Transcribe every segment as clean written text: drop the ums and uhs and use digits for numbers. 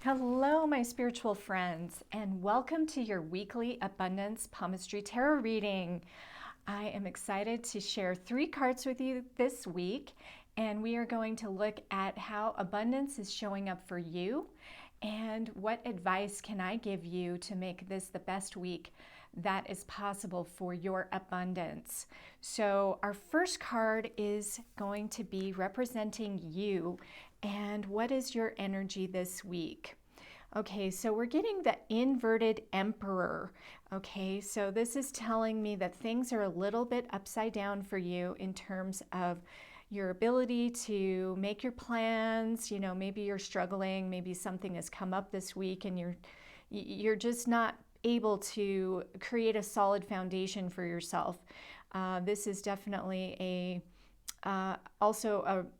Hello, my spiritual friends, and welcome to your weekly Abundance Palmistry Tarot reading. I am excited to share 3 cards with you this week, and we are going to look at how abundance is showing up for you and what advice can I give you to make this the best week that is possible for your abundance. So our first card is going to be representing you and what is your energy this week. Okay, so we're getting the inverted emperor. Okay, so this is telling me that things are a little bit upside down for you in terms of your ability to make your plans. You know, maybe you're struggling, maybe something has come up this week and you're just not able to create a solid foundation for yourself. This is definitely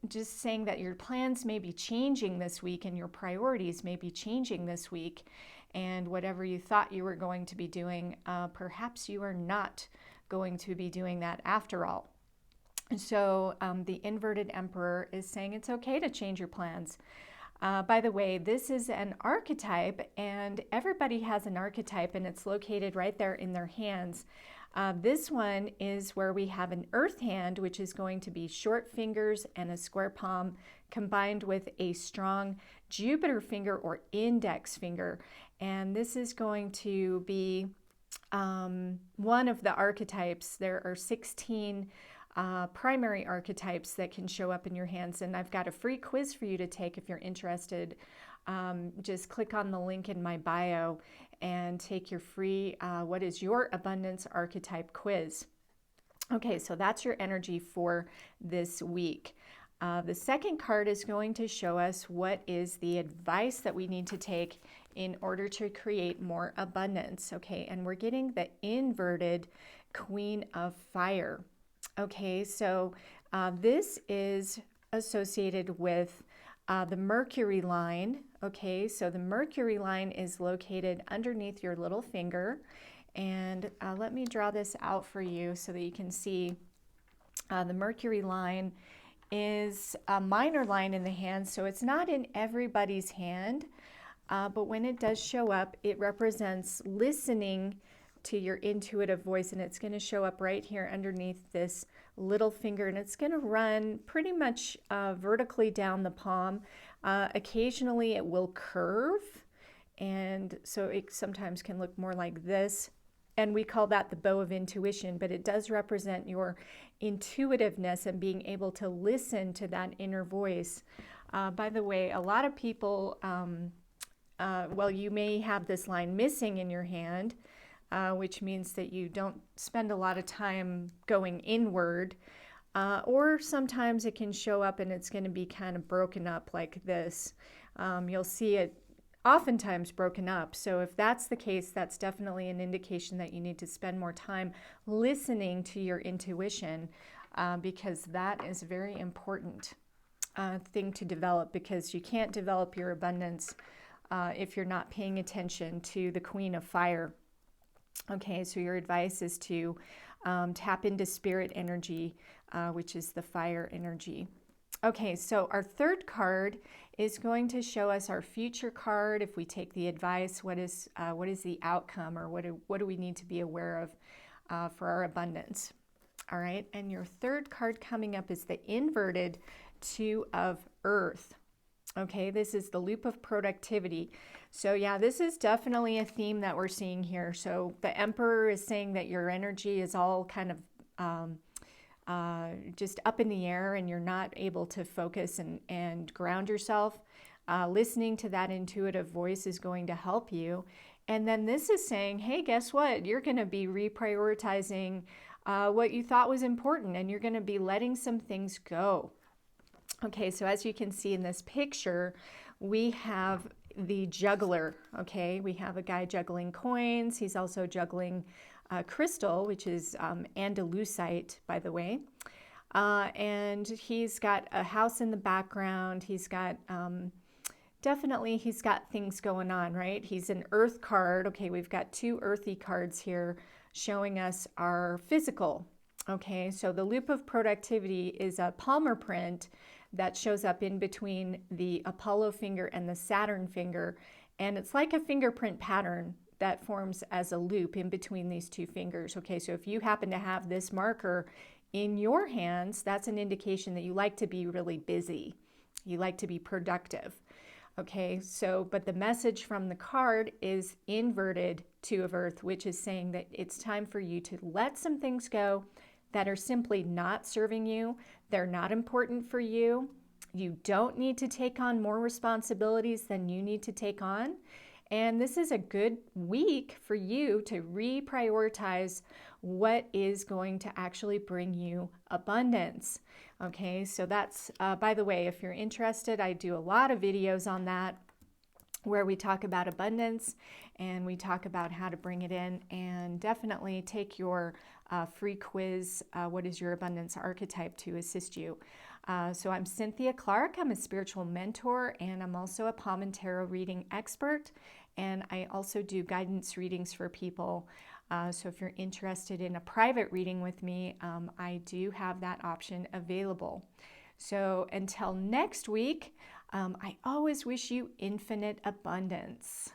just saying that your plans may be changing this week and your priorities may be changing this week, and whatever you thought you were going to be doing, perhaps you are not going to be doing that after all. So the inverted emperor is saying it's okay to change your plans. By the way, this is an archetype, and everybody has an archetype, and it's located right there in their hands. This one is where we have an earth hand, which is going to be short fingers and a square palm combined with a strong Jupiter finger or index finger. And this is going to be one of the archetypes. There are 16 primary archetypes that can show up in your hands, and I've got a free quiz for you to take if you're interested. Just click on the link in my bio and take your free what is your abundance archetype quiz. Okay, so that's your energy for this week. The second card is going to show us what is the advice that we need to take in order to create more abundance. Okay, and we're getting the inverted Queen of Fire. Okay, so this is associated with the Mercury line. Okay, so the Mercury line is located underneath your little finger. And let me draw this out for you so that you can see the Mercury line is a minor line in the hand, so it's not in everybody's hand. But when it does show up, it represents listening to your intuitive voice, and it's going to show up right here underneath this little finger, and it's going to run pretty much vertically down the palm. Occasionally it will curve, and so it sometimes can look more like this, and we call that the bow of intuition, but it does represent your intuitiveness and being able to listen to that inner voice. By the way, a lot of people, well, you may have this line missing in your hand, which means that you don't spend a lot of time going inward, or sometimes it can show up and it's going to be kind of broken up like this. You'll see it oftentimes broken up. So if that's the case, that's definitely an indication that you need to spend more time listening to your intuition, because that is a very important thing to develop, because you can't develop your abundance if you're not paying attention to the Queen of Fire. Okay, so your advice is to tap into spirit energy, which is the fire energy. Okay, so our third card is going to show us our future card. If we take the advice, what is the outcome, or what do we need to be aware of for our abundance? All right, and your third card coming up is the inverted Two of Earth. Okay, this is the loop of productivity. So yeah, this is definitely a theme that we're seeing here. So the Emperor is saying that your energy is all kind of just up in the air, and you're not able to focus and ground yourself. Listening to that intuitive voice is going to help you. And then this is saying, hey, guess what? You're going to be reprioritizing what you thought was important, and you're going to be letting some things go. Okay, so as you can see in this picture, we have the juggler. Okay, we have a guy juggling coins. He's also juggling crystal, which is Andalusite, by the way. And he's got a house in the background. He's got, definitely he's got things going on, right? He's an earth card. Okay, we've got 2 earthy cards here showing us our physical. Okay, so the loop of productivity is a Palmer print that shows up in between the Apollo finger and the Saturn finger. And it's like a fingerprint pattern that forms as a loop in between these two fingers. Okay, so if you happen to have this marker in your hands, that's an indication that you like to be really busy. You like to be productive. Okay, so, but the message from the card is inverted Two of Earth, which is saying that it's time for you to let some things go that are simply not serving you. They're not important for you. You don't need to take on more responsibilities than you need to take on. And this is a good week for you to reprioritize what is going to actually bring you abundance. Okay, so that's, by the way, if you're interested, I do a lot of videos on that where we talk about abundance and we talk about how to bring it in, and definitely take your free quiz, What is Your Abundance Archetype, to assist you. So I'm Cynthia Clark. I'm a spiritual mentor, and I'm also a palm and tarot reading expert. And I also do guidance readings for people. So if you're interested in a private reading with me, I do have that option available. So until next week, I always wish you infinite abundance.